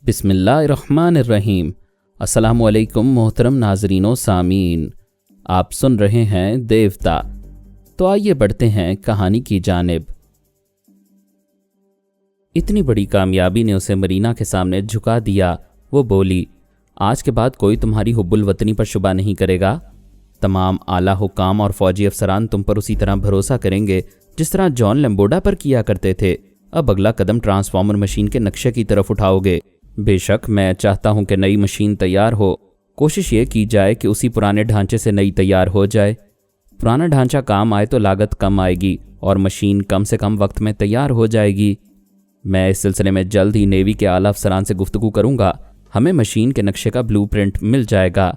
بسم اللہ الرحمن الرحیم۔ السلام علیکم محترم ناظرین و سامعین، آپ سن رہے ہیں دیوتا۔ تو آئیے بڑھتے ہیں کہانی کی جانب۔ اتنی بڑی کامیابی نے اسے مرینا کے سامنے جھکا دیا۔ وہ بولی، آج کے بعد کوئی تمہاری حب الوطنی پر شبہ نہیں کرے گا۔ تمام اعلیٰ حکام اور فوجی افسران تم پر اسی طرح بھروسہ کریں گے جس طرح جان لیمبوڈا پر کیا کرتے تھے۔ اب اگلا قدم ٹرانسفارمر مشین کے نقشے کی طرف اٹھاؤ گے۔ بے شک میں چاہتا ہوں کہ نئی مشین تیار ہو، کوشش یہ کی جائے کہ اسی پرانے ڈھانچے سے نئی تیار ہو جائے۔ پرانا ڈھانچہ کام آئے تو لاگت کم آئے گی اور مشین کم سے کم وقت میں تیار ہو جائے گی۔ میں اس سلسلے میں جلد ہی نیوی کے اعلیٰ افسران سے گفتگو کروں گا، ہمیں مشین کے نقشے کا بلو پرنٹ مل جائے گا۔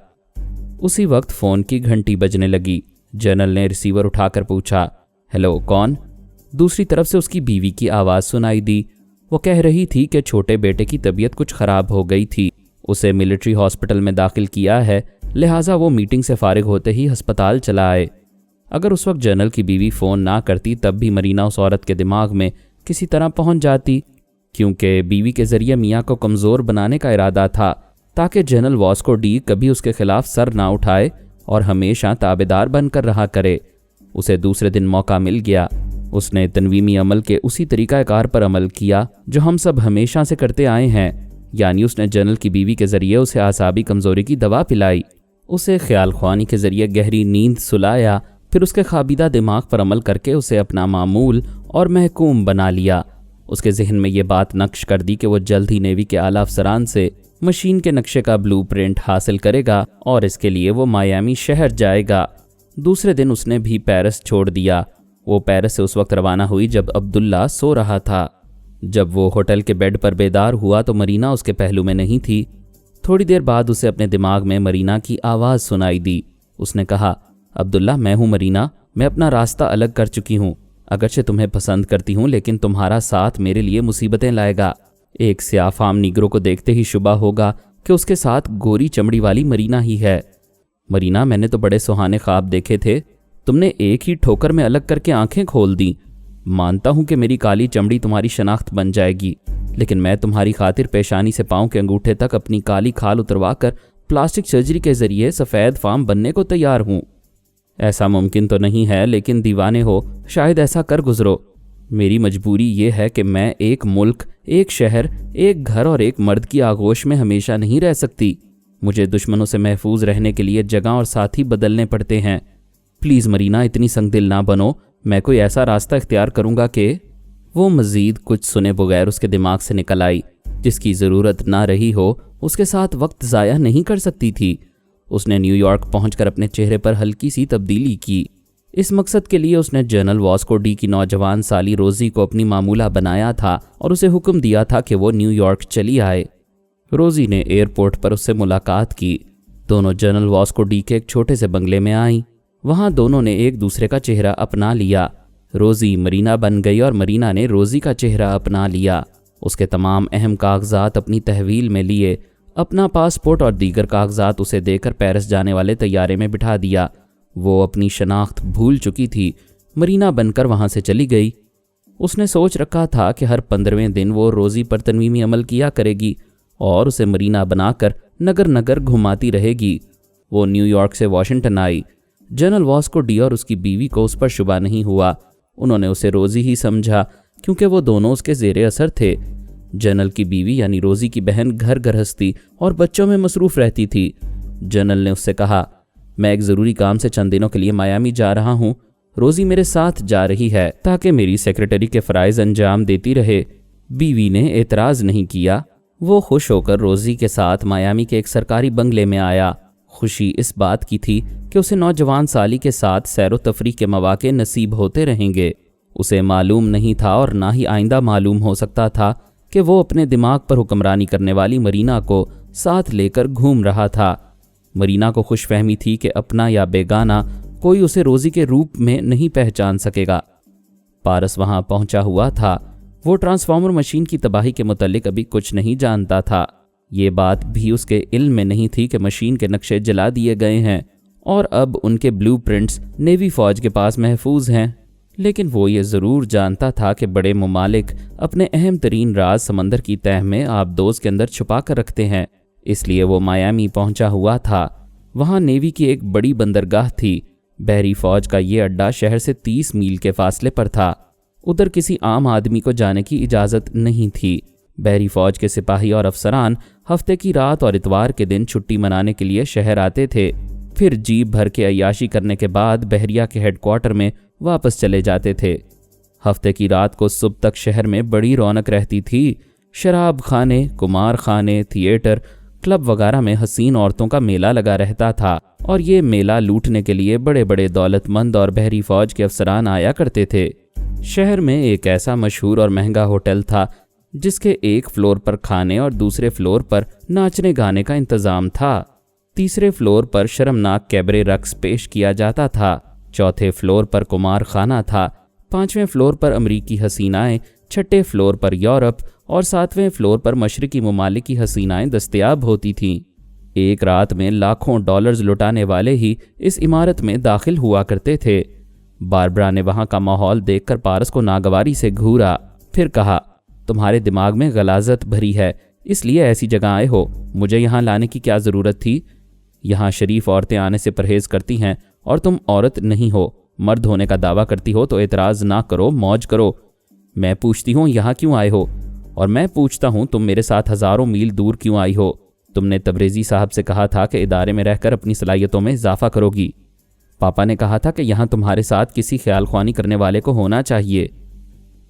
اسی وقت فون کی گھنٹی بجنے لگی۔ جنرل نے ریسیور اٹھا کر پوچھا، ہیلو، کون؟ دوسری طرف سے اس کی بیوی کی آواز سنائی دی۔ وہ کہہ رہی تھی کہ چھوٹے بیٹے کی طبیعت کچھ خراب ہو گئی تھی، اسے ملٹری ہاسپٹل میں داخل کیا ہے، لہٰذا وہ میٹنگ سے فارغ ہوتے ہی ہسپتال چلا آئے۔ اگر اس وقت جنرل کی بیوی فون نہ کرتی تب بھی مرینا اس عورت کے دماغ میں کسی طرح پہنچ جاتی، کیونکہ بیوی کے ذریعے میاں کو کمزور بنانے کا ارادہ تھا تاکہ جنرل واسکو ڈی کبھی اس کے خلاف سر نہ اٹھائے اور ہمیشہ تابعدار بن کر رہا کرے۔ اسے دوسرے دن موقع مل گیا۔ اس نے تنویمی عمل کے اسی طریقہ کار پر عمل کیا جو ہم سب ہمیشہ سے کرتے آئے ہیں، یعنی اس نے جنرل کی بیوی کے ذریعے اسے اعصابی کمزوری کی دوا پلائی، اسے خیال خوانی کے ذریعے گہری نیند سلایا، پھر اس کے خوابیدہ دماغ پر عمل کر کے اسے اپنا معمول اور محکوم بنا لیا۔ اس کے ذہن میں یہ بات نقش کر دی کہ وہ جلد ہی نیوی کے اعلیٰ افسران سے مشین کے نقشے کا بلو پرنٹ حاصل کرے گا اور اس کے لیے وہ مایامی شہر جائے گا۔ دوسرے دن اس نے بھی پیرس چھوڑ دیا۔ وہ پیرس سے اس وقت روانہ ہوئی جب عبداللہ سو رہا تھا۔ جب وہ ہوٹل کے بیڈ پر بیدار ہوا تو مرینا اس کے پہلو میں نہیں تھی۔ تھوڑی دیر بعد اسے اپنے دماغ میں مرینا کی آواز سنائی دی۔ اس نے کہا، عبداللہ، میں ہوں مرینا، میں اپنا راستہ الگ کر چکی ہوں، اگرچہ تمہیں پسند کرتی ہوں لیکن تمہارا ساتھ میرے لیے مصیبتیں لائے گا۔ ایک سیاہ فام نیگرو کو دیکھتے ہی شبہ ہوگا کہ اس کے ساتھ گوری چمڑی والی مرینا ہی ہے۔ مرینا، میں نے تو بڑے سہانے خواب دیکھے تھے، تم نے ایک ہی ٹھوکر میں الگ کر کے آنکھیں کھول دیں۔ مانتا ہوں کہ میری کالی چمڑی تمہاری شناخت بن جائے گی، لیکن میں تمہاری خاطر پیشانی سے پاؤں کے انگوٹھے تک اپنی کالی کھال اتروا کر پلاسٹک سرجری کے ذریعے سفید فام بننے کو تیار ہوں۔ ایسا ممکن تو نہیں ہے، لیکن دیوانے ہو، شاید ایسا کر گزرو۔ میری مجبوری یہ ہے کہ میں ایک ملک، ایک شہر، ایک گھر اور ایک مرد کی آغوش میں ہمیشہ نہیں رہ سکتی۔ مجھے دشمنوں سے محفوظ رہنے کے لیے جگہ اور ساتھی بدلنے پڑتے ہیں۔ پلیز مرینا، اتنی سنگ دل نہ بنو، میں کوئی ایسا راستہ اختیار کروں گا کہ… وہ مزید کچھ سنے بغیر اس کے دماغ سے نکل آئی۔ جس کی ضرورت نہ رہی ہو اس کے ساتھ وقت ضائع نہیں کر سکتی تھی۔ اس نے نیو یارک پہنچ کر اپنے چہرے پر ہلکی سی تبدیلی کی۔ اس مقصد کے لیے اس نے جنرل واسکو ڈی کی نوجوان سالی روزی کو اپنی معمولہ بنایا تھا اور اسے حکم دیا تھا کہ وہ نیو یارک چلی آئے۔ روزی نے ایئرپورٹ پر اس سے ملاقات کی۔ دونوں جنرل واسکو ڈی کے ایک چھوٹے سے بنگلے میں آئیں۔ وہاں دونوں نے ایک دوسرے کا چہرہ اپنا لیا۔ روزی مرینا بن گئی اور مرینا نے روزی کا چہرہ اپنا لیا۔ اس کے تمام اہم کاغذات اپنی تحویل میں لیے، اپنا پاسپورٹ اور دیگر کاغذات اسے دے کر پیرس جانے والے طیارے میں بٹھا دیا۔ وہ اپنی شناخت بھول چکی تھی، مرینا بن کر وہاں سے چلی گئی۔ اس نے سوچ رکھا تھا کہ ہر 15ویں دن وہ روزی پر تنویمی عمل کیا کرے گی اور اسے مرینا بنا کر نگر نگر گھماتی رہے گی۔ وہ نیو یارک سے واشنگٹن آئی۔ جنرل واسکو ڈی اور اس کی بیوی کو اس پر شبہ نہیں ہوا۔ انہوں نے اسے روزی ہی سمجھا کیونکہ وہ دونوں اس کے زیر اثر تھے۔ جنرل کی بیوی یعنی روزی کی بہن گھر گرہستی اور بچوں میں مصروف رہتی تھی۔ جنرل نے اس سے کہا، میں ایک ضروری کام سے چند دنوں کے لیے میامی جا رہا ہوں، روزی میرے ساتھ جا رہی ہے تاکہ میری سیکرٹری کے فرائض انجام دیتی رہے۔ بیوی نے اعتراض نہیں کیا۔ وہ خوش ہو کر روزی کے ساتھ میامی کے ایک سرکاری بنگلے میں آیا۔ خوشی اس بات کی تھی کہ اسے نوجوان سالی کے ساتھ سیر و تفریح کے مواقع نصیب ہوتے رہیں گے۔ اسے معلوم نہیں تھا اور نہ ہی آئندہ معلوم ہو سکتا تھا کہ وہ اپنے دماغ پر حکمرانی کرنے والی مرینا کو ساتھ لے کر گھوم رہا تھا۔ مرینا کو خوش فہمی تھی کہ اپنا یا بیگانہ کوئی اسے روزی کے روپ میں نہیں پہچان سکے گا۔ پارس وہاں پہنچا ہوا تھا۔ وہ ٹرانسفارمر مشین کی تباہی کے متعلق ابھی کچھ نہیں جانتا تھا۔ یہ بات بھی اس کے علم میں نہیں تھی کہ مشین کے نقشے جلا دیے گئے ہیں اور اب ان کے بلو پرنٹس نیوی فوج کے پاس محفوظ ہیں۔ लेकिन वो ये ज़रूर जानता था कि बड़े ममालिक अपने अहम तरीन राज समंदर की तह में आबदोज़ के अंदर छुपा कर रखते हैं। इसलिए वो मायामी पहुंचा हुआ था। वहाँ नेवी की एक बड़ी बंदरगाह थी। बहरी फौज का ये अड्डा शहर से 30 मील के फासले पर था। उधर किसी आम आदमी को जाने की इजाज़त नहीं थी। बहरी फौज के सिपाही और अफसरान हफ्ते की रात और इतवार के दिन छुट्टी मनाने के लिए शहर आते थे, फिर जीप भर के अय्याशी करने के बाद बहरिया के हेडक्वार्टर में वापस चले जाते थे। हफ्ते की रात को सुबह तक शहर में बड़ी रौनक रहती थी। शराब खाने, कुमार खाने, थिएटर, क्लब वगैरह में हसीन औरतों का मेला लगा रहता था और ये मेला लूटने के लिए बड़े बड़े दौलतमंद और बहरी फौज के अफसरान आया करते थे। शहर में एक ऐसा मशहूर और महंगा होटल था जिसके एक फ्लोर पर खाने और दूसरे फ्लोर पर नाचने गाने का इंतजाम था। तीसरे फ्लोर पर शर्मनाक कैबरे रक्स पेश किया जाता था। चौथे फ्लोर पर कुमार खाना था। पांचवें फ्लोर पर अमरीकी हसीनाएं, छठे फ्लोर पर यूरोप और सातवें फ्लोर पर मशरकी ममालिक की हसीनाएं दस्तयाब होती थीं। एक रात में लाखों डॉलर्स लुटाने वाले ही इस इमारत में दाखिल हुआ करते थे। बारबरा ने वहां का माहौल देखकर पारस को नागवारी से घूरा, फिर कहा, तुम्हारे दिमाग में गलाजत भरी है, इसलिए ऐसी जगह आए हो। मुझे यहाँ लाने की क्या ज़रूरत थी? यहाँ शरीफ औरतें आने से परहेज करती हैं और तुम औरत नहीं हो, मर्द होने का दावा करती हो तो एतराज़ ना करो, मौज करो। मैं पूछती हूँ यहाँ क्यों आए हो, और मैं पूछता हूँ तुम मेरे साथ हज़ारों मील दूर क्यों आई हो? तुमने तबरेज़ी साहब से कहा था कि इदारे में रहकर अपनी सलाहियतों में इजाफा करोगी। पापा ने कहा था कि यहाँ तुम्हारे साथ किसी ख्याल ख्वानी करने वाले को होना चाहिए।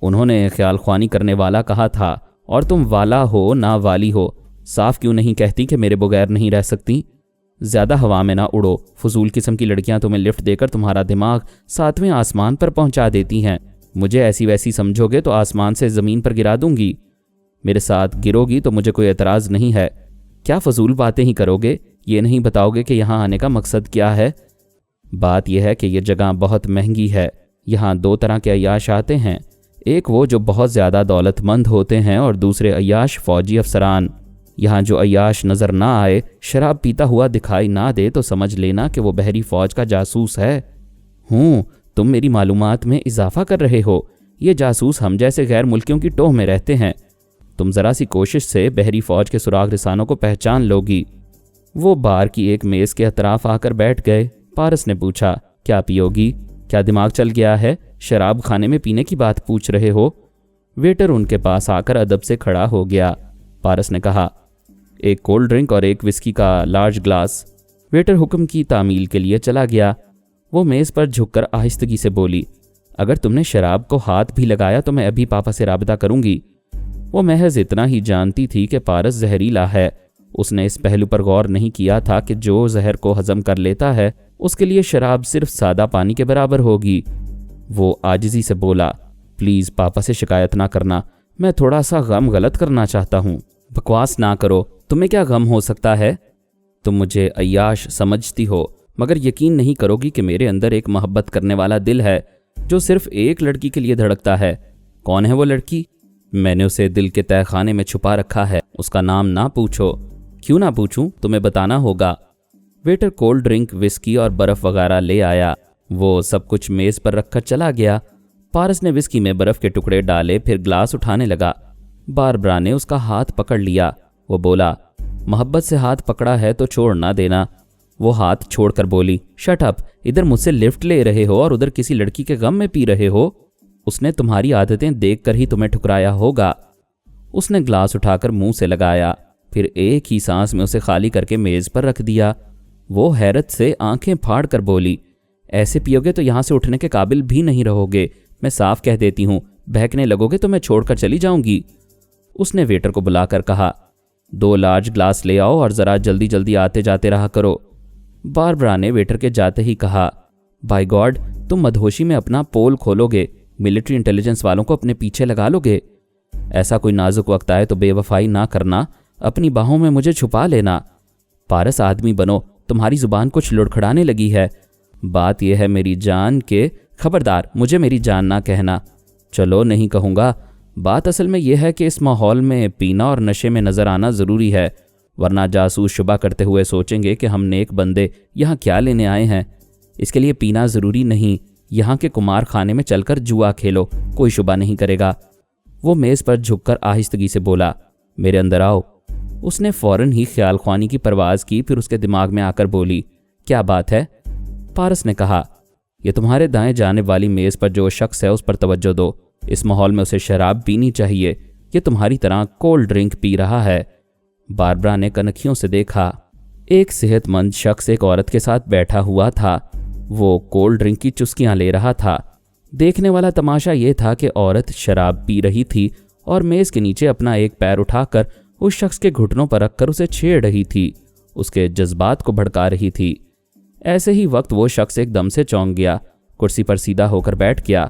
उन्होंने ख्याल ख्वानी करने वाला कहा था, और तुम वाला हो ना वाली हो। साफ क्यों नहीं कहती कि मेरे बगैर नहीं रह सकती? ज़्यादा हवा में ना उड़ो। फजूल किस्म की लड़कियां तुम्हें लिफ्ट देकर तुम्हारा दिमाग 7वें आसमान पर पहुंचा देती हैं। मुझे ऐसी वैसी समझोगे तो आसमान से ज़मीन पर गिरा दूंगी। मेरे साथ गिरोगी तो मुझे कोई एतराज़ नहीं है। क्या फजूल बातें ही करोगे? ये नहीं बताओगे कि यहाँ आने का मकसद क्या है? बात यह है कि यह जगह बहुत महंगी है। यहाँ 2 तरह के अय्याश आते हैं, एक वो जो बहुत ज़्यादा दौलतमंद होते हैं और दूसरे अय्याश फौजी अफसरान। यहाँ जो अय्याश नज़र ना आए, शराब पीता हुआ दिखाई ना दे तो समझ लेना कि वो बहरी फौज का जासूस है। तुम मेरी मालूमात में इजाफा कर रहे हो। ये जासूस हम जैसे गैर मुल्कियों की टोह में रहते हैं। तुम ज़रा सी कोशिश से बहरी फौज के सुराग रिसानों को पहचान लोगी। वो बार की एक मेज़ के अतराफ आकर बैठ गए। पारस ने पूछा, क्या पियोगी? क्या दिमाग चल गया है? शराब खाने में पीने की बात पूछ रहे हो? वेटर उनके पास आकर अदब से खड़ा हो गया। पारस ने कहा, एक कोल्ड ड्रिंक और एक विस्की का लार्ज ग्लास। वेटर हुक्म की तामील के लिए चला गया। वो मेज़ पर झुककर आहिस्तगी से बोली, अगर तुमने शराब को हाथ भी लगाया तो मैं अभी पापा से राबता करूंगी। वो महज इतना ही जानती थी कि पारस जहरीला है। उसने इस पहलू पर गौर नहीं किया था कि जो जहर को हजम कर लेता है उसके लिए शराब सिर्फ सादा पानी के बराबर होगी। वो आजिज़ी से बोला, प्लीज़ पापा से शिकायत ना करना, मैं थोड़ा सा गम गलत करना चाहता हूँ। बकवास ना करो, तुम्हें क्या गम हो सकता है? तुम मुझे अय्याश समझती हो, मगर यकीन नहीं करोगी कि मेरे अंदर एक मोहब्बत करने वाला दिल है जो सिर्फ एक लड़की के लिए धड़कता है। कौन है वो लड़की? मैंने उसे दिल के तहखाने में छुपा रखा है। उसका नाम ना पूछो। क्यों ना पूछूं? तुम्हें बताना होगा। वेटर कोल्ड ड्रिंक, विस्की और बर्फ़ वगैरह ले आया। वो सब कुछ मेज़ पर रखकर चला गया। पारस ने विस्की में बर्फ़ के टुकड़े डाले, फिर ग्लास उठाने लगा। बारबरा ने उसका हाथ पकड़ लिया। वो बोला, मोहब्बत से हाथ पकड़ा है तो छोड़ ना देना। वो हाथ छोड़कर बोली, शट अप, इधर मुझसे लिफ्ट ले रहे हो और उधर किसी लड़की के गम में पी रहे हो। उसने तुम्हारी आदतें देखकर ही तुम्हें ठुकराया होगा। उसने ग्लास उठाकर मुंह से लगाया, फिर एक ही सांस में उसे खाली करके मेज़ पर रख दिया। वो हैरत से आंखें फाड़ कर बोली, ऐसे पियोगे तो यहाँ से उठने के काबिल भी नहीं रहोगे। मैं साफ कह देती हूँ, बहकने लगोगे तो मैं छोड़कर चली जाऊंगी। उसने वेटर को बुलाकर कहा, 2 लार्ज ग्लास ले आओ और ज़रा जल्दी जल्दी आते जाते रहा करो। बारबरा ने वेटर के जाते ही कहा, बाय गॉड, तुम मदहोशी में अपना पोल खोलोगे, मिलिट्री इंटेलिजेंस वालों को अपने पीछे लगा लोगे। ऐसा कोई नाजुक वक्त आए तो बेवफाई ना करना, अपनी बाहों में मुझे छुपा लेना। पारस, आदमी बनो, तुम्हारी जुबान कुछ लुढ़खड़ाने लगी है। बात यह है मेरी जान के, खबरदार मुझे मेरी जान ना कहना। चलो नहीं कहूँगा। बात असल में यह है कि इस माहौल में पीना और नशे में नज़र आना ज़रूरी है, वरना जासूस शुबा करते हुए सोचेंगे कि हम नेक बंदे यहाँ क्या लेने आए हैं। इसके लिए पीना ज़रूरी नहीं, यहाँ के कुमार खाने में चलकर जुआ खेलो, कोई शुबा नहीं करेगा। वो मेज़ पर झुककर आहिस्तगी से बोला, मेरे अंदर आओ। उसने फौरन ही ख्याल ख्वानी की परवाज़ की, फिर उसके दिमाग में आकर बोली, क्या बात है? पारस ने कहा, ये तुम्हारे दाएं जानिब वाली मेज़ पर जो शख्स है उस पर तवज्जो दो। इस माहौल में उसे शराब पीनी चाहिए, ये तुम्हारी तरह कोल्ड ड्रिंक पी रहा है। बारबरा ने कनखियों से देखा। एक सेहतमंद शख्स एक औरत के साथ बैठा हुआ था। वो कोल्ड ड्रिंक की चुस्कियां ले रहा था। देखने वाला तमाशा ये था कि औरत शराब पी रही थी और मेज़ के नीचे अपना एक पैर उठाकर उस शख्स के घुटनों पर रखकर उसे छेड़ रही थी, उसके जज्बात को भड़का रही थी। ऐसे ही वक्त वो शख्स एकदम से चौंक गया, कुर्सी पर सीधा होकर बैठ गया,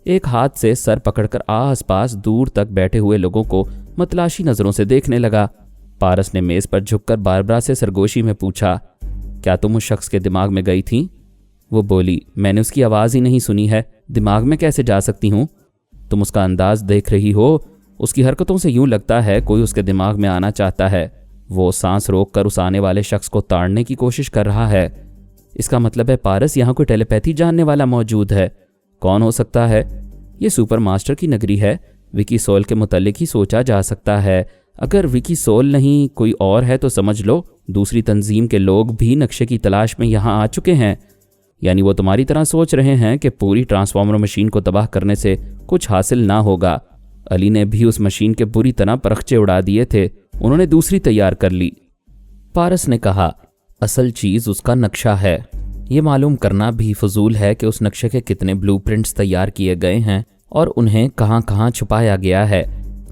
एक हाथ से सर पकड़कर आसपास दूर तक बैठे हुए लोगों को मतलाशी नज़रों से देखने लगा। पारस ने मेज़ पर झुककर बारबरा से सरगोशी में पूछा, क्या तुम उस शख्स के दिमाग में गई थी? वो बोली, मैंने उसकी आवाज़ ही नहीं सुनी है, दिमाग में कैसे जा सकती हूँ? तुम उसका अंदाज देख रही हो, उसकी हरकतों से यूं लगता है कोई उसके दिमाग में आना चाहता है। वो सांस रोककर उस आने वाले शख्स को ताड़ने की कोशिश कर रहा है। इसका मतलब है पारस, यहाँ कोई टेलीपैथी जानने वाला मौजूद है। कौन हो सकता है? ये सुपर मास्टर की नगरी है, विकी सोल के मुतल्लिक ही सोचा जा सकता है। अगर विकी सोल नहीं कोई और है तो समझ लो दूसरी तंजीम के लोग भी नक्शे की तलाश में यहाँ आ चुके हैं। यानी वो तुम्हारी तरह सोच रहे हैं कि पूरी ट्रांसफॉर्मर मशीन को तबाह करने से कुछ हासिल ना होगा। अली ने भी उस मशीन के बुरी तरह परखचे उड़ा दिए थे, उन्होंने दूसरी तैयार कर ली। पारस ने कहा, असल चीज़ उसका नक्शा है। ये मालूम करना भी फजूल है कि उस नक्शे के कितने ब्लूप्रिंट्स तैयार किए गए हैं और उन्हें कहाँ कहाँ छुपाया गया है।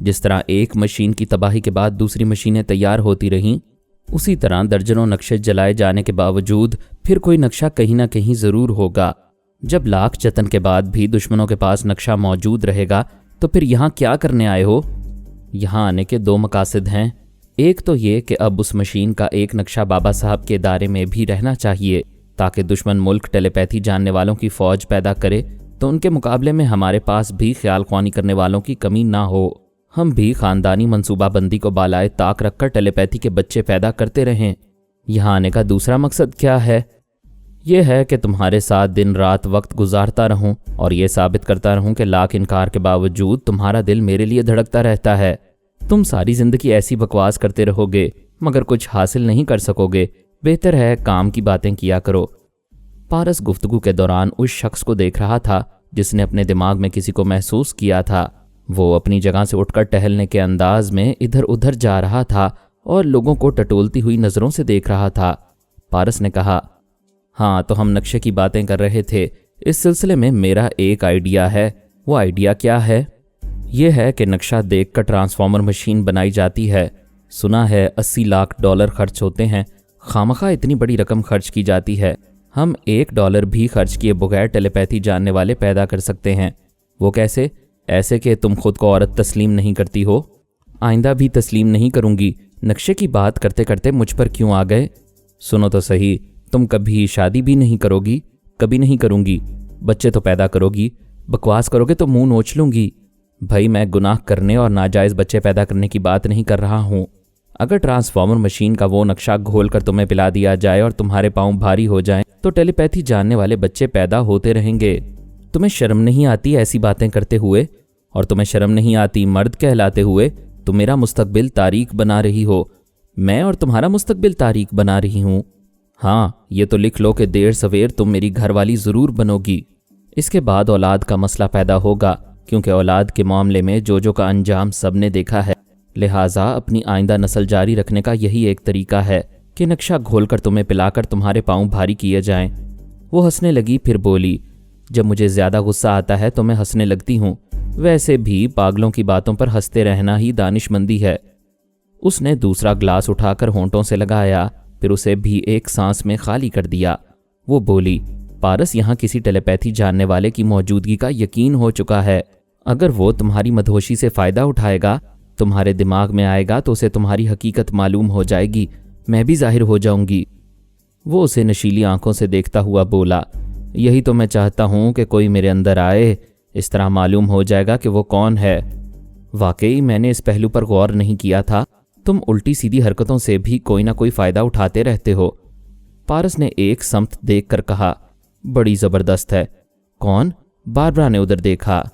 जिस तरह एक मशीन की तबाही के बाद दूसरी मशीनें तैयार होती रहीं, उसी तरह दर्जनों नक्शे जलाए जाने के बावजूद फिर कोई नक्शा कहीं ना कहीं ज़रूर होगा। जब लाख जतन के बाद भी दुश्मनों के पास नक्शा मौजूद रहेगा तो फिर यहाँ क्या करने आए हो? यहाँ आने के दो मकासद हैं। एक तो ये कि अब उस मशीन का एक नक्शा बाबा साहब के दायरे में भी रहना चाहिए ताकि दुश्मन मुल्क टेलीपैथी जानने वालों की फ़ौज पैदा करे तो उनके मुकाबले में हमारे पास भी ख्याल ख्वानी करने वालों की कमी ना हो। हम भी ख़ानदानी मनसूबाबंदी को बालाए ताक रखकर टेलीपैथी के बच्चे पैदा करते रहें। यहाँ आने का दूसरा मकसद क्या है? यह है कि तुम्हारे साथ दिन रात वक्त गुजारता रहूं और ये साबित करता रहूं कि लाख इनकार के बावजूद तुम्हारा दिल मेरे लिए धड़कता रहता है। तुम सारी ज़िंदगी ऐसी बकवास करते रहोगे मगर कुछ हासिल नहीं कर सकोगे। बेहतर है काम की बातें किया करो। पारस गुफ्तगू के दौरान उस शख्स को देख रहा था जिसने अपने दिमाग में किसी को महसूस किया था। वो अपनी जगह से उठकर टहलने के अंदाज में इधर उधर जा रहा था और लोगों को टटोलती हुई नज़रों से देख रहा था। पारस ने कहा, हाँ तो हम नक्शे की बातें कर रहे थे। इस सिलसिले में मेरा एक आइडिया है। वो आइडिया क्या है? यह है कि नक्शा देखकर ट्रांसफॉर्मर मशीन बनाई जाती है। सुना है 80 लाख डॉलर खर्च होते हैं। खामखा इतनी बड़ी रकम खर्च की जाती है। हम $1 भी खर्च किए बगैर टेलीपैथी जानने वाले पैदा कर सकते हैं। वो कैसे? ऐसे कि तुम खुद को औरत तस्लीम नहीं करती हो। आइंदा भी तस्लीम नहीं करूँगी। नक्शे की बात करते करते मुझ पर क्यों आ गए? सुनो तो सही, तुम कभी शादी भी नहीं करोगी? कभी नहीं करूँगी। बच्चे तो पैदा करोगी, बकवास करोगे तो मुंह नोच लूँगी। भाई मैं गुनाह करने और नाजायज़ बच्चे पैदा करने की बात नहीं कर रहा हूँ। अगर ट्रांसफॉर्मर मशीन का वो नक्शा घोल कर तुम्हें पिला दिया जाए और तुम्हारे पाँव भारी हो जाएं तो टेलीपैथी जानने वाले बच्चे पैदा होते रहेंगे। तुम्हें शर्म नहीं आती ऐसी बातें करते हुए? और तुम्हें शर्म नहीं आती मर्द कहलाते हुए? तुम मेरा मुस्तकबिल तारीख बना रही हो। मैं और तुम्हारा मुस्तकबिल तारीख बना रही हूँ। हाँ ये तो लिख लो कि देर सवेर तुम मेरी घरवाली ज़रूर बनोगी। इसके बाद औलाद का मसला पैदा होगा क्योंकि औलाद के मामले में जो का अंजाम सब ने देखा है। लिहाजा अपनी आइंदा नस्ल जारी रखने का यही एक तरीका है कि नक्शा घोलकर तुम्हें पिलाकर तुम्हारे पाँव भारी किए जाएं। वो हंसने लगी, फिर बोली, जब मुझे ज़्यादा गुस्सा आता है तो मैं हंसने लगती हूँ। वैसे भी पागलों की बातों पर हंसते रहना ही दानिशमंदी है। उसने दूसरा ग्लास उठाकर होंठों से लगाया, फिर उसे भी एक सांस में खाली कर दिया। वो बोली, पारस यहाँ किसी टेलीपैथी जानने वाले की मौजूदगी का यकीन हो चुका है। अगर वो तुम्हारी मदहोशी से फ़ायदा उठाएगा, तुम्हारे दिमाग में आएगा तो उसे तुम्हारी हकीकत मालूम हो जाएगी, मैं भी जाहिर हो जाऊंगी। वो उसे नशीली आंखों से देखता हुआ बोला, यही तो मैं चाहता हूँ कि कोई मेरे अंदर आए, इस तरह मालूम हो जाएगा कि वो कौन है। वाकई मैंने इस पहलू पर गौर नहीं किया था। तुम उल्टी सीधी हरकतों से भी कोई ना कोई फ़ायदा उठाते रहते हो। पारस ने एक समत देखकर कहा, बड़ी ज़बरदस्त है। कौन? बारबरा ने उधर देखा।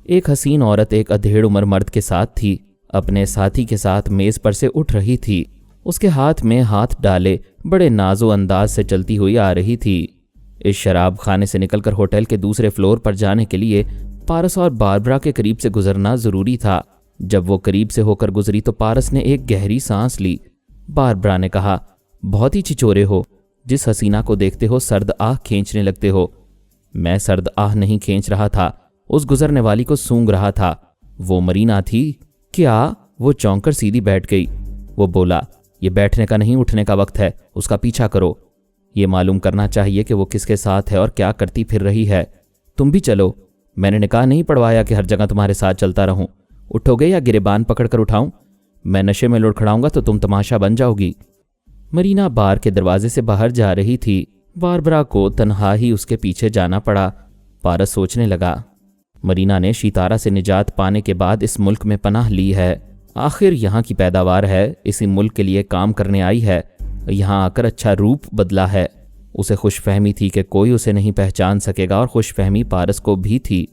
एक हसीन औरत एक अधेड़ उम्र मर्द के साथ थी, अपने साथी के साथ मेज पर से उठ रही थी। उसके हाथ में हाथ डाले बड़े नाजो अंदाज से चलती हुई आ रही थी। इस शराब खाने से निकलकर होटल के दूसरे फ्लोर पर जाने के लिए पारस और बारबरा के करीब से गुजरना जरूरी था। जब वो करीब से होकर गुजरी तो पारस ने एक गहरी सांस ली। बारबरा ने कहा, बहुत ही छिचोरे हो, जिस हसीना को देखते हो सर्द आह खींचने लगते हो। मैं सर्द आह नहीं खींच रहा था, उस गुजरने वाली को सूंघ रहा था। वो मरीना थी। क्या? वो चौंक कर सीधी बैठ गई। वो बोला, ये बैठने का नहीं उठने का वक्त है, उसका पीछा करो। ये मालूम करना चाहिए कि वो किसके साथ है और क्या करती फिर रही है। तुम भी चलो, मैंने निकाह नहीं पढ़वाया कि हर जगह तुम्हारे साथ चलता रहूं। उठोगे या गिरेबान पकड़ कर उठाऊं? मैं नशे में लुढ़खड़ाऊंगा तो तुम तमाशा बन जाओगी। मरीना बार के दरवाजे से बाहर जा रही थी। बारबरा को तन्हा ही उसके पीछे जाना पड़ा। पारस सोचने लगा, मरीना ने शितारा से निजात पाने के बाद इस मुल्क में पनाह ली है। आखिर यहाँ की पैदावार है, इसी मुल्क के लिए काम करने आई है। यहाँ आकर अच्छा रूप बदला है। उसे खुशफहमी थी कि कोई उसे नहीं पहचान सकेगा और खुशफहमी पारस को भी थी।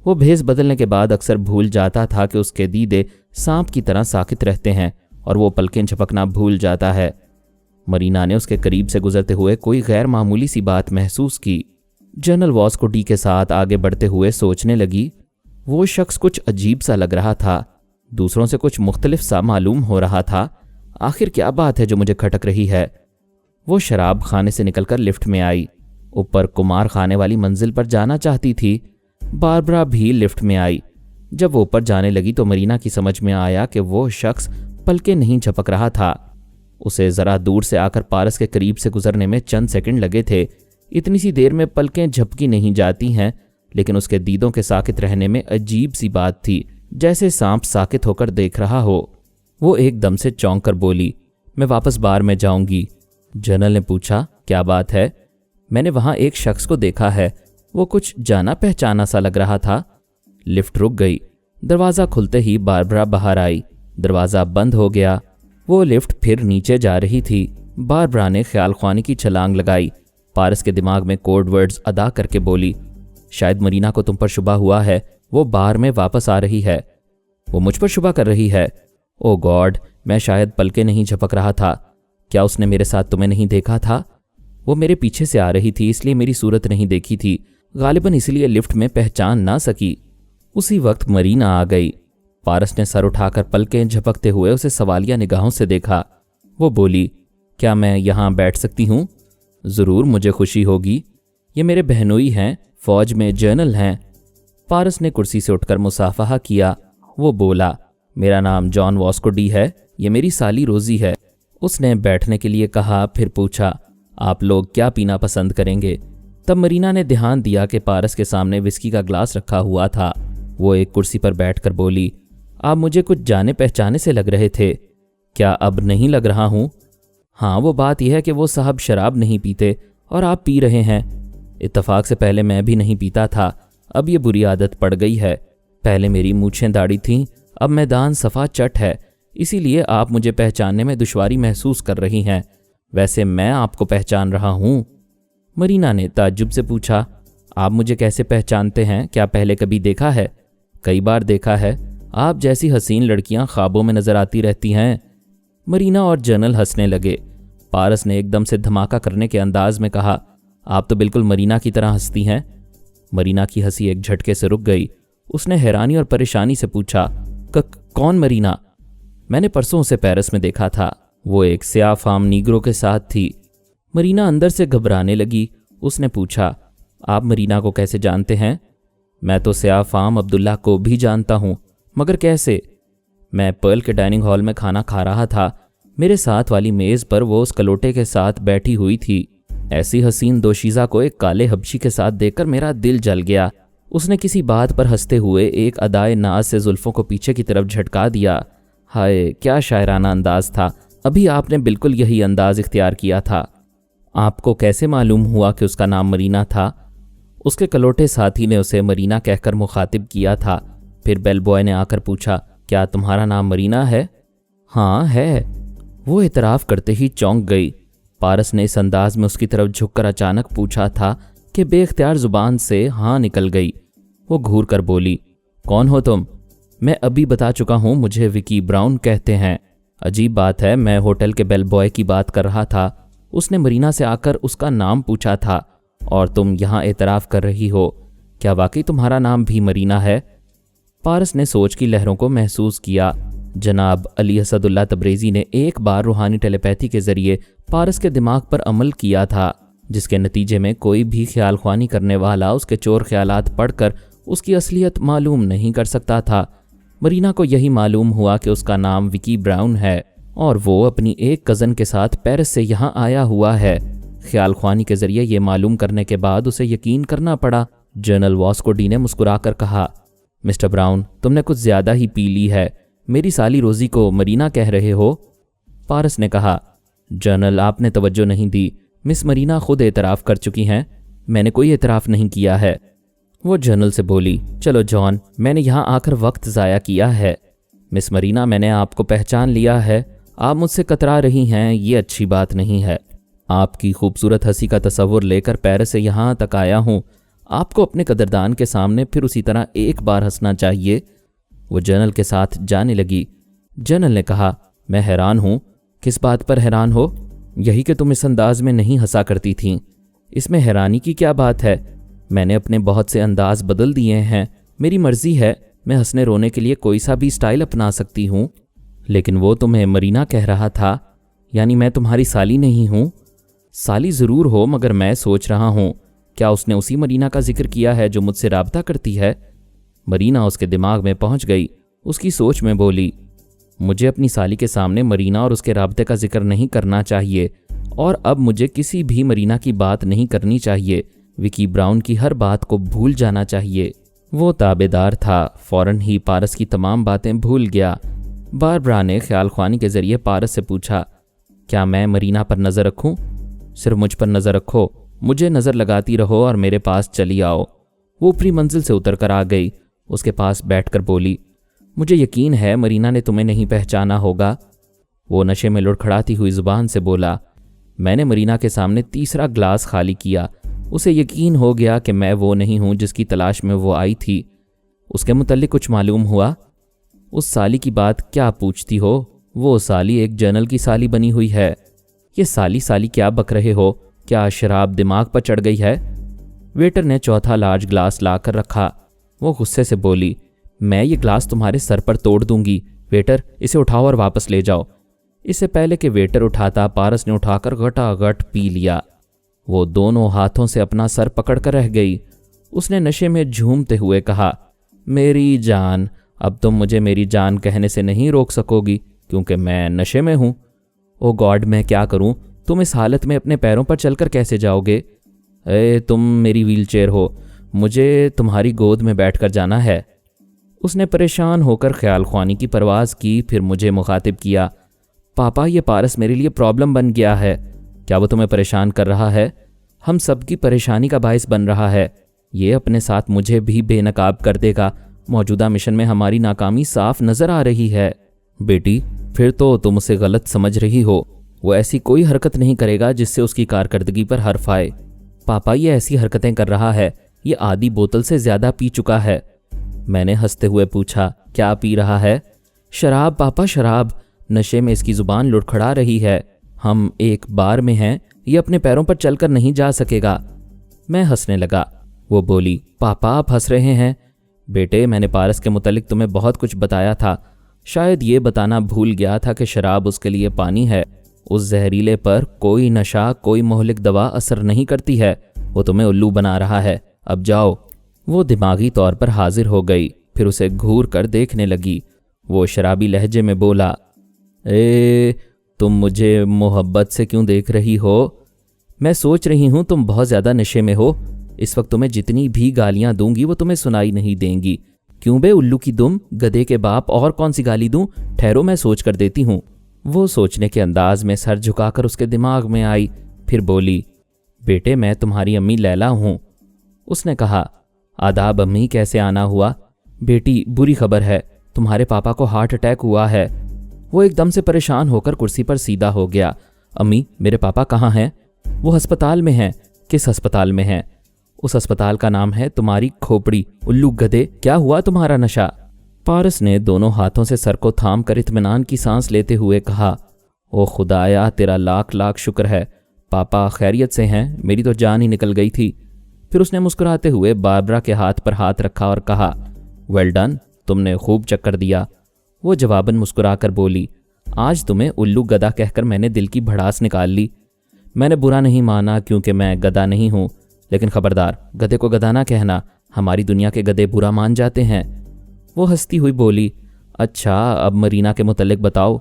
वो भेस बदलने के बाद अक्सर भूल जाता था कि उसके दीदे सांप की तरह साकित रहते हैं और वो पलकें झपकना भूल जाता है। मरीना ने उसके करीब से गुजरते हुए कोई गैर मामूली सी बात महसूस की। जनरल वास्को डी के साथ आगे बढ़ते हुए सोचने लगी, वो शख्स कुछ अजीब सा लग रहा था, दूसरों से कुछ मुख्तलिफ सा मालूम हो रहा था। आखिर क्या बात है जो मुझे खटक रही है? वो शराब खाने से निकलकर लिफ्ट में आई। ऊपर कुमार खाने वाली मंजिल पर जाना चाहती थी। बारबरा भी लिफ्ट में आई। जब वो ऊपर जाने लगी तो मरीना की समझ में आया कि वो शख्स पलके नहीं झपक रहा था। उसे जरा दूर से आकर पारस के करीब से गुजरने में चंद सेकंड लगे थे। इतनी सी देर में पलकें झपकी नहीं जाती हैं, लेकिन उसके दीदों के साकित रहने में अजीब सी बात थी, जैसे सांप साकित होकर देख रहा हो। वो एकदम से चौंक कर बोली, मैं वापस बार में जाऊंगी। जनरल ने पूछा, क्या बात है? मैंने वहां एक शख्स को देखा है, वो कुछ जाना पहचाना सा लग रहा था। लिफ्ट रुक गई। दरवाज़ा खुलते ही बारबरा बाहर आई। दरवाज़ा बंद हो गया। वो लिफ्ट फिर नीचे जा रही थी। बारबरा ने ख्याल ख्वानी की छलांग लगाई। पारस के दिमाग में कोड वर्ड्स अदा करके बोली, शायद मरीना को तुम पर शुबा हुआ है, वो बार में वापस आ रही है। वो मुझ पर शुबा कर रही है। ओ गॉड, मैं शायद पलके नहीं झपक रहा था। क्या उसने मेरे साथ तुम्हें नहीं देखा था? वो मेरे पीछे से आ रही थी, इसलिए मेरी सूरत नहीं देखी थी, गालिबन इसलिए लिफ्ट में पहचान ना सकी। उसी वक्त मरीना आ गई। पारस ने सर उठाकर पलकें झपकते हुए उसे सवालिया निगाहों से देखा। वो बोली, क्या मैं यहाँ बैठ सकती हूँ? ज़रूर, मुझे खुशी होगी। ये मेरे बहनोई हैं, फौज में जनरल हैं। पारस ने कुर्सी से उठकर मुसाफहा किया। वो बोला, मेरा नाम जॉन वास्को डी है, ये मेरी साली रोज़ी है। उसने बैठने के लिए कहा, फिर पूछा, आप लोग क्या पीना पसंद करेंगे? तब मरीना ने ध्यान दिया कि पारस के सामने विस्की का ग्लास रखा हुआ था। वो एक कुर्सी पर बैठकर बोली, आप मुझे कुछ जाने पहचाने से लग रहे थे, क्या अब नहीं लग रहा हूँ? हाँ, वो बात यह है कि वो साहब शराब नहीं पीते और आप पी रहे हैं। इत्तफाक से पहले मैं भी नहीं पीता था, अब ये बुरी आदत पड़ गई है। पहले मेरी मूछें दाढ़ी थीं, अब मैदान सफ़ा चट है, इसीलिए आप मुझे पहचानने में दुश्वारी महसूस कर रही हैं। वैसे मैं आपको पहचान रहा हूँ। मरीना ने ताज्जुब से पूछा, आप मुझे कैसे पहचानते हैं? क्या पहले कभी देखा है? कई बार देखा है, आप जैसी हसीन लड़कियां ख्वाबों में नजर आती रहती हैं। मरीना और जनरल हंसने लगे। पारस ने एकदम से धमाका करने के अंदाज में कहा, आप तो बिल्कुल मरीना की तरह हंसती हैं। मरीना की हंसी एक झटके से रुक गई। उसने हैरानी और परेशानी से पूछा, कौन मरीना? मैंने परसों उसे पेरिस में देखा था, वो एक स्याह फाम नीग्रो के साथ थी। मरीना अंदर से घबराने लगी। उसने पूछा, आप मरीना को कैसे जानते हैं? मैं तो स्याह फाम अब्दुल्ला को भी जानता हूँ, मगर कैसे? मैं पर्ल के डाइनिंग हॉल में खाना खा रहा था, मेरे साथ वाली मेज़ पर वो उस कलोटे के साथ बैठी हुई थी। ऐसी हसीन दोशीज़ा को एक काले हबशी के साथ देखकर मेरा दिल जल गया। उसने किसी बात पर हंसते हुए एक अदाए नाज से जुल्फ़ों को पीछे की तरफ झटका दिया। हाय, क्या शायराना अंदाज था। अभी आपने बिल्कुल यही अंदाज इख्तियार किया था। आपको कैसे मालूम हुआ कि उसका नाम मरीना था? उसके कलोटे साथी ने उसे मरीना कहकर मुखातिब किया था। फिर बेल बॉय ने आकर पूछा, क्या तुम्हारा नाम मरीना है? हाँ है। वो इतराफ़ करते ही चौंक गई। पारस ने इस अंदाज में उसकी तरफ झुककर अचानक पूछा था कि बेख्तियार जुबान से हाँ निकल गई। वो घूर कर बोली, कौन हो तुम? मैं अभी बता चुका हूँ, मुझे विकी ब्राउन कहते हैं। अजीब बात है, मैं होटल के बेल बॉय की बात कर रहा था, उसने मरीना से आकर उसका नाम पूछा था और तुम यहाँ एतराफ़ कर रही हो। क्या वाकई तुम्हारा नाम भी मरीना है? पारस ने सोच की लहरों को महसूस किया। जनाब अली असदुल्ला तब्रेज़ी ने एक बार रूहानी टेलीपैथी के ज़रिए पारस के दिमाग पर अमल किया था, जिसके नतीजे में कोई भी ख्याल ख्वानी करने वाला उसके चोर ख्यालात पढ़कर उसकी असलियत मालूम नहीं कर सकता था। मरीना को यही मालूम हुआ कि उसका नाम विकी ब्राउन है और वो अपनी एक कज़न के साथ पेरिस से यहाँ आया हुआ है। ख्याल ख्वानी के ज़रिए ये मालूम करने के बाद उसे यकीन करना पड़ा। जनरल वास्को डी ने मुस्कुराकर कहा, मिस्टर ब्राउन, तुमने कुछ ज़्यादा ही पी ली है। मेरी साली रोज़ी को मरीना कह रहे हो? पारस ने कहा, जनरल आपने तवज्जो नहीं दी, मिस मरीना खुद एतराफ़ कर चुकी हैं, मैंने कोई एतराफ़ नहीं किया है। वो जनरल से बोली, चलो जॉन, मैंने यहाँ आकर वक्त ज़ाया किया है। मिस मरीना, मैंने आपको पहचान लिया है, आप मुझसे कतरा रही हैं, ये अच्छी बात नहीं है। आपकी खूबसूरत हंसी का तसव्वुर लेकर पेरिस से यहाँ तक आया हूँ, आपको अपने कदरदान के सामने फिर उसी तरह एक बार हंसना चाहिए। वो जनरल के साथ जाने लगी। जनरल ने कहा, मैं हैरान हूँ। किस बात पर हैरान हो? यही कि तुम इस अंदाज में नहीं हंसा करती थीं। इसमें हैरानी की क्या बात है? मैंने अपने बहुत से अंदाज बदल दिए हैं, मेरी मर्जी है, मैं हंसने रोने के लिए कोई सा भी स्टाइल अपना सकती हूँ। लेकिन वो तुम्हें मरीना कह रहा था, यानी मैं तुम्हारी साली नहीं हूँ? साली ज़रूर हो, मगर मैं सोच रहा हूँ क्या उसने उसी मरीना का जिक्र किया है जो मुझसे राब्ता करती है? मरीना उसके दिमाग में पहुँच गई। उसकी सोच में बोली, मुझे अपनी साली के सामने मरीना और उसके राब्ते का जिक्र नहीं करना चाहिए और अब मुझे किसी भी मरीना की बात नहीं करनी चाहिए। विकी ब्राउन की हर बात को भूल जाना चाहिए। वो ताबेदार था, फ़ौरन ही पारस की तमाम बातें भूल गया। बारबरा ने ख्याल ख्वानी के ज़रिए पारस से पूछा, क्या मैं मरीना पर नज़र रखूं? सिर्फ मुझ पर नज़र रखो, मुझे नज़र लगाती रहो और मेरे पास चली आओ। वो ऊपरी मंजिल से उतर कर आ गई। उसके पास बैठकर बोली, मुझे यकीन है मरीना ने तुम्हें नहीं पहचाना होगा। वो नशे में लुढ़खड़ाती हुई ज़ुबान से बोला, मैंने मरीना के सामने तीसरा ग्लास खाली किया। उसे यकीन हो गया कि मैं वो नहीं हूँ जिसकी तलाश में वो आई थी। उसके मुतल्लिक कुछ मालूम हुआ? उस साली की बात क्या पूछती हो? वो साली एक जनरल की साली बनी हुई है। ये साली साली क्या बक रहे हो? क्या शराब दिमाग पर चढ़ गई है? वेटर ने चौथा लार्ज ग्लास ला कर रखा। वो गुस्से से बोली, मैं ये ग्लास तुम्हारे सर पर तोड़ दूंगी। वेटर, इसे उठाओ और वापस ले जाओ। इससे पहले कि वेटर उठाता, पारस ने उठाकर घटाघट पी लिया। वो दोनों हाथों से अपना सर पकड़कर रह गई। उसने नशे में झूमते हुए कहा, मेरी जान, अब तुम मुझे मेरी जान कहने से नहीं रोक सकोगी क्योंकि मैं नशे में हूँ। ओ गॉड, मैं क्या करूँ? तुम इस हालत में अपने पैरों पर चलकर कैसे जाओगे? तुम मेरी व्हीलचेयर हो, मुझे तुम्हारी गोद में बैठकर जाना है। उसने परेशान होकर ख्याल ख्वानी की परवाज़ की, फिर मुझे मुखातिब किया, पापा, ये पारस मेरे लिए प्रॉब्लम बन गया है। क्या वो तुम्हें परेशान कर रहा है? हम सबकी परेशानी का बायस बन रहा है। ये अपने साथ मुझे भी बेनकाब कर देगा। मौजूदा मिशन में हमारी नाकामी साफ नज़र आ रही है। बेटी, फिर तो तुम उसे गलत समझ रही हो। वो ऐसी कोई हरकत नहीं करेगा जिससे उसकी कारकर्दगी पर हर्फ आए। पापा, ये ऐसी हरकतें कर रहा है, ये आधी बोतल से ज़्यादा पी चुका है। मैंने हंसते हुए पूछा, क्या पी रहा है? शराब पापा, शराब। नशे में इसकी ज़ुबान लुढ़खड़ा रही है। हम एक बार में हैं, ये अपने पैरों पर चलकर नहीं जा सकेगा। मैं हंसने लगा। वो बोली, पापा आप हंस रहे हैं? बेटे, मैंने पारस के मुतालिक तुम्हें बहुत कुछ बताया था। शायद ये बताना भूल गया था कि शराब उसके लिए पानी है। उस जहरीले पर कोई नशा, कोई मोहलिक दवा असर नहीं करती है। वो तुम्हें उल्लू बना रहा है। अब जाओ। वो दिमागी तौर पर हाजिर हो गई, फिर उसे घूर कर देखने लगी। वो शराबी लहजे में बोला, तुम मुझे मोहब्बत से क्यों देख रही हो? मैं सोच रही हूँ तुम बहुत ज़्यादा नशे में हो। इस वक्त तुम्हें जितनी भी गालियाँ दूंगी वो तुम्हें सुनाई नहीं देंगी। क्यों बे उल्लू की दुम, गधे के बाप, और कौन सी गाली दूं? ठहरो, मैं सोच कर देती हूँ। वो सोचने के अंदाज में सर झुकाकर उसके दिमाग में आई, फिर बोली, बेटे, मैं तुम्हारी अम्मी लैला हूँ। उसने कहा, आदाब अम्मी, कैसे आना हुआ? बेटी, बुरी खबर है, तुम्हारे पापा को हार्ट अटैक हुआ है। वो एकदम से परेशान होकर कुर्सी पर सीधा हो गया। अम्मी, मेरे पापा कहाँ हैं? वो अस्पताल में हैं। किस अस्पताल में हैं? उस अस्पताल का नाम है तुम्हारी खोपड़ी। उल्लू गधे, क्या हुआ तुम्हारा नशा? पारस ने दोनों हाथों से सर को थाम कर इत्मीनान की सांस लेते हुए कहा, ओ खुदाया, तेरा लाख लाख शुक्र है, पापा खैरियत से हैं, मेरी तो जान ही निकल गई थी। फिर उसने मुस्कुराते हुए बारबरा के हाथ पर हाथ रखा और कहा, वेल डन, तुमने खूब चक्कर दिया। वो जवाबन मुस्कुराकर बोली, आज तुम्हें उल्लू गधा कहकर मैंने दिल की भड़ास निकाल ली। मैंने बुरा नहीं माना क्योंकि मैं गधा नहीं हूँ, लेकिन खबरदार गधे को गधा ना कहना, हमारी दुनिया के गधे बुरा मान जाते हैं। वो हंसती हुई बोली, अच्छा अब मरीना के मुतल्लिक बताओ।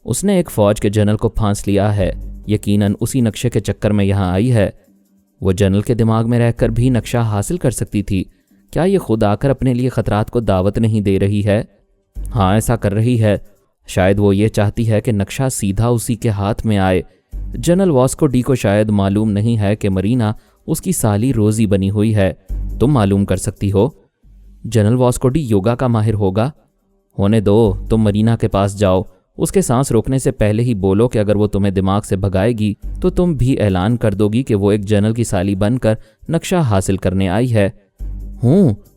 उसने एक फ़ौज के जनरल को फांस लिया है, यकीनन उसी नक्शे के चक्कर में यहाँ आई है। वो जनरल के दिमाग में रहकर भी नक्शा हासिल कर सकती थी, क्या ये खुद आकर अपने लिए ख़तरात को दावत नहीं दे रही है? हाँ, ऐसा कर रही है। शायद वो ये चाहती है कि नक्शा सीधा उसी के हाथ में आए। जनरल वास्को डी को शायद मालूम नहीं है कि मरीना उसकी साली रोज़ी बनी हुई है। तुम मालूम कर सकती हो। जनरल वास्को डी योगा का माहिर होगा। होने दो, तुम मरीना के पास जाओ, उसके सांस रोकने से पहले ही बोलो कि अगर वो तुम्हें दिमाग से भगाएगी तो तुम भी ऐलान कर दोगी कि वो एक जनरल की साली बनकर नक्शा हासिल करने आई है।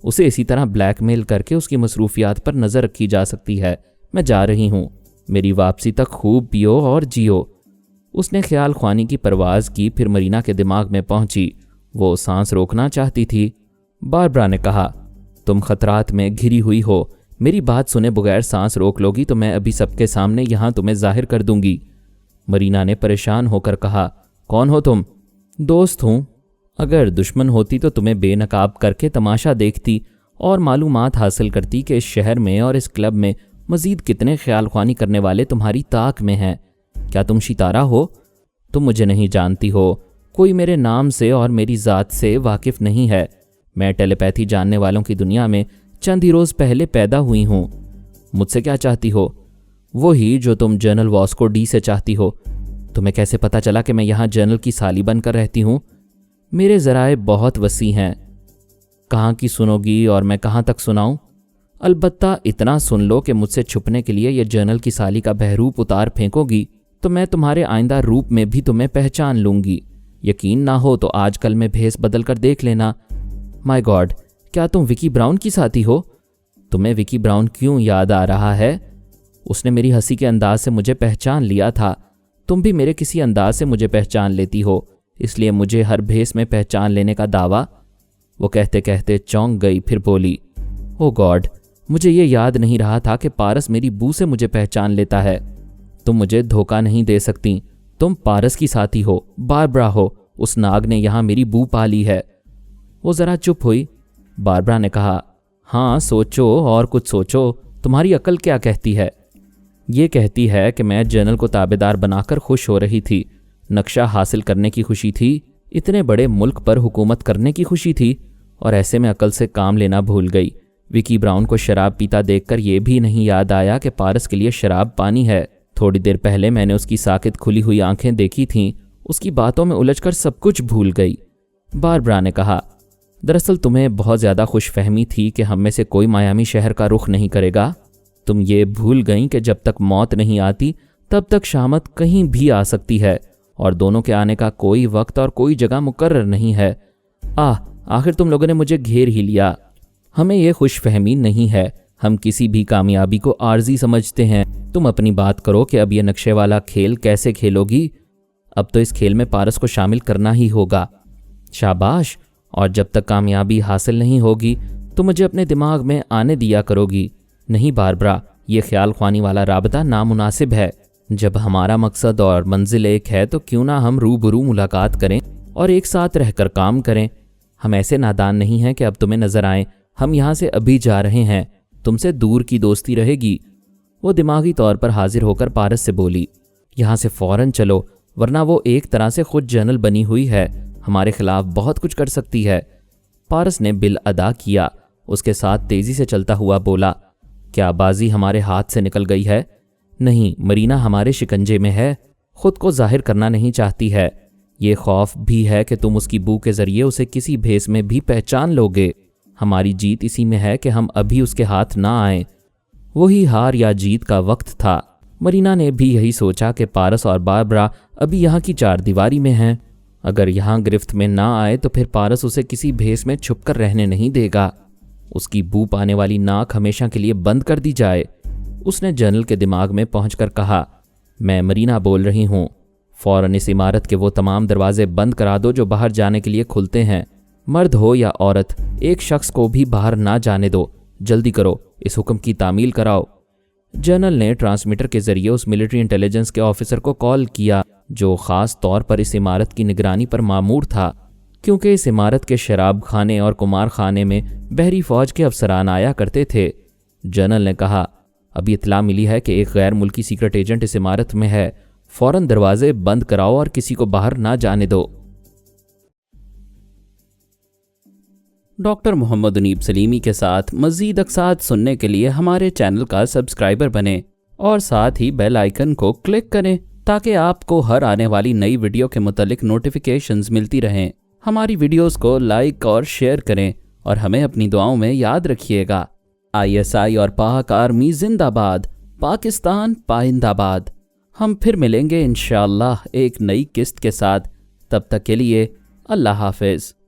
उसे इसी तरह ब्लैकमेल करके उसकी मसरूफियात पर नज़र रखी जा सकती है। मैं जा रही हूँ, मेरी वापसी तक खूब पियो और जियो। उसने ख्याल ख्वानी की परवाज़ की, फिर मरीना के दिमाग में पहुंची। वो सांस रोकना चाहती थी। बारबरा ने कहा, तुम खतरात में घिरी हुई हो, मेरी बात सुने बगैर सांस रोक लोगी तो मैं अभी सबके सामने यहाँ तुम्हें जाहिर कर दूंगी। मरीना ने परेशान होकर कहा, कौन हो तुम? दोस्त हूँ। अगर दुश्मन होती तो तुम्हें बेनकाब करके तमाशा देखती और मालूमात हासिल करती कि इस शहर में और इस क्लब में मज़ीद कितने ख्याल ख्वानी करने वाले तुम्हारी ताक में हैं। क्या तुम सितारा हो? तुम मुझे नहीं जानती हो, कोई मेरे नाम से और मेरी ज़ात से वाकिफ़ नहीं है। मैं टेलीपैथी जानने वालों की दुनिया में चंद ही रोज़ पहले पैदा हुई हूँ। मुझसे क्या चाहती हो? वही जो तुम जनरल वास्को डी से चाहती हो। तुम्हें कैसे पता चला कि मैं यहाँ जनरल की साली बनकर रहती हूँ? मेरे ज़राए बहुत वसी हैं। कहाँ की सुनोगी और मैं कहाँ तक सुनाऊँ? अलबत्ता इतना सुन लो कि मुझसे छुपने के लिए यह जनरल की साली का बहरूप उतार फेंकोगी तो मैं तुम्हारे आइंदा रूप में भी तुम्हें पहचान लूँगी। यकीन ना हो तो आजकल में भेस बदल कर देख लेना। माय गॉड, क्या तुम विकी ब्राउन की साथी हो? तुम्हें विकी ब्राउन क्यों याद आ रहा है? उसने मेरी हंसी के अंदाज से मुझे पहचान लिया था। तुम भी मेरे किसी अंदाज से मुझे पहचान लेती हो, इसलिए मुझे हर भेस में पहचान लेने का दावा। वो कहते कहते चौंक गई, फिर बोली, ओ गॉड, मुझे ये याद नहीं रहा था कि पारस मेरी बू से मुझे पहचान लेता है। तुम मुझे धोखा नहीं दे सकती। तुम पारस की साथी हो, बारबरा हो। उस नाग ने यहाँ मेरी बू पाली है। वो ज़रा चुप हुई। बारबरा ने कहा, हाँ सोचो और कुछ सोचो, तुम्हारी अक्ल क्या कहती है? ये कहती है कि मैं जनरल को ताबेदार बनाकर खुश हो रही थी। नक्शा हासिल करने की खुशी थी, इतने बड़े मुल्क पर हुकूमत करने की खुशी थी, और ऐसे में अकल से काम लेना भूल गई। विकी ब्राउन को शराब पीता देखकर यह भी नहीं याद आया कि पारस के लिए शराब पानी है। थोड़ी देर पहले मैंने उसकी साकित खुली हुई आंखें देखी थीं। उसकी बातों में उलझकर सब कुछ भूल गई। बारबरा ने कहा, दरअसल तुम्हें बहुत ज़्यादा खुशफहमी थी कि हम में से कोई मायामी शहर का रुख नहीं करेगा। तुम ये भूल गईं कि जब तक मौत नहीं आती तब तक शामत कहीं भी आ सकती है, और दोनों के आने का कोई वक्त और कोई जगह मुकर्रर नहीं है। आखिर तुम लोगों ने मुझे घेर ही लिया। हमें यह खुशफहमी नहीं है, हम किसी भी कामयाबी को आर्जी समझते हैं। तुम अपनी बात करो कि अब यह नक्शे वाला खेल कैसे खेलोगी? अब तो इस खेल में पारस को शामिल करना ही होगा। शाबाश, और जब तक कामयाबी हासिल नहीं होगी तो मुझे अपने दिमाग में आने दिया करोगी। नहीं बारबरा, ये ख्याल ख्वानी वाला राबता नामुनासिब है। जब हमारा मकसद और मंजिल एक है तो क्यों ना हम रूबरू मुलाकात करें और एक साथ रहकर काम करें। हम ऐसे नादान नहीं हैं कि अब तुम्हें नजर आएं। हम यहाँ से अभी जा रहे हैं, तुमसे दूर की दोस्ती रहेगी। वो दिमागी तौर पर हाजिर होकर पारस से बोली, यहाँ से फौरन चलो, वरना वो एक तरह से खुद जनरल बनी हुई है, हमारे खिलाफ बहुत कुछ कर सकती है। पारस ने बिल अदा किया। उसके साथ तेजी से चलता हुआ बोला, क्या बाजी हमारे हाथ से निकल गई है? नहीं, मरीना हमारे शिकंजे में है, खुद को जाहिर करना नहीं चाहती है। ये खौफ भी है कि तुम उसकी बू के जरिए उसे किसी भेस में भी पहचान लोगे। हमारी जीत इसी में है कि हम अभी उसके हाथ ना आएं। वही हार या जीत का वक्त था। मरीना ने भी यही सोचा कि पारस और बारबरा अभी यहाँ की चार दीवारी में हैं। اگر یہاں گرفت میں نہ آئے تو پھر پارس اسے کسی بھیس میں چھپ کر رہنے نہیں دے گا۔ اس کی بو پانے والی ناک ہمیشہ کے لیے بند کر دی جائے۔ اس نے جنرل کے دماغ میں پہنچ کر کہا، میں مرینا بول رہی ہوں، فوراً اس عمارت کے وہ تمام دروازے بند کرا دو جو باہر جانے کے لیے کھلتے ہیں۔ مرد ہو یا عورت، ایک شخص کو بھی باہر نہ جانے دو۔ جلدی کرو، اس حکم کی تعمیل کراؤ۔ جنرل نے ٹرانسمیٹر کے ذریعے اس ملٹری انٹیلیجنس کے آفیسر کو کال کیا جو خاص طور پر اس عمارت کی نگرانی پر مامور تھا، کیونکہ اس عمارت کے شراب خانے اور قمار خانے میں بحری فوج کے افسران آیا کرتے تھے۔ جنرل نے کہا، ابھی اطلاع ملی ہے کہ ایک غیر ملکی سیکرٹ ایجنٹ اس عمارت میں ہے، فوراً دروازے بند کراؤ اور کسی کو باہر نہ جانے دو۔ ڈاکٹر محمد انیب سلیمی کے ساتھ مزید اقساط سننے کے لیے ہمارے چینل کا سبسکرائبر بنیں اور ساتھ ہی بیل آئیکن کو کلک کریں تاکہ آپ کو ہر آنے والی نئی ویڈیو کے متعلق نوٹیفیکیشنز ملتی رہیں۔ ہماری ویڈیوز کو لائک اور شیئر کریں اور ہمیں اپنی دعاؤں میں یاد رکھیے گا۔ ISI اور پاک آرمی زندہ باد، پاکستان پائندہ باد۔ ہم پھر ملیں گے انشاءاللہ ایک نئی قسط کے ساتھ، تب تک کے لیے اللہ حافظ۔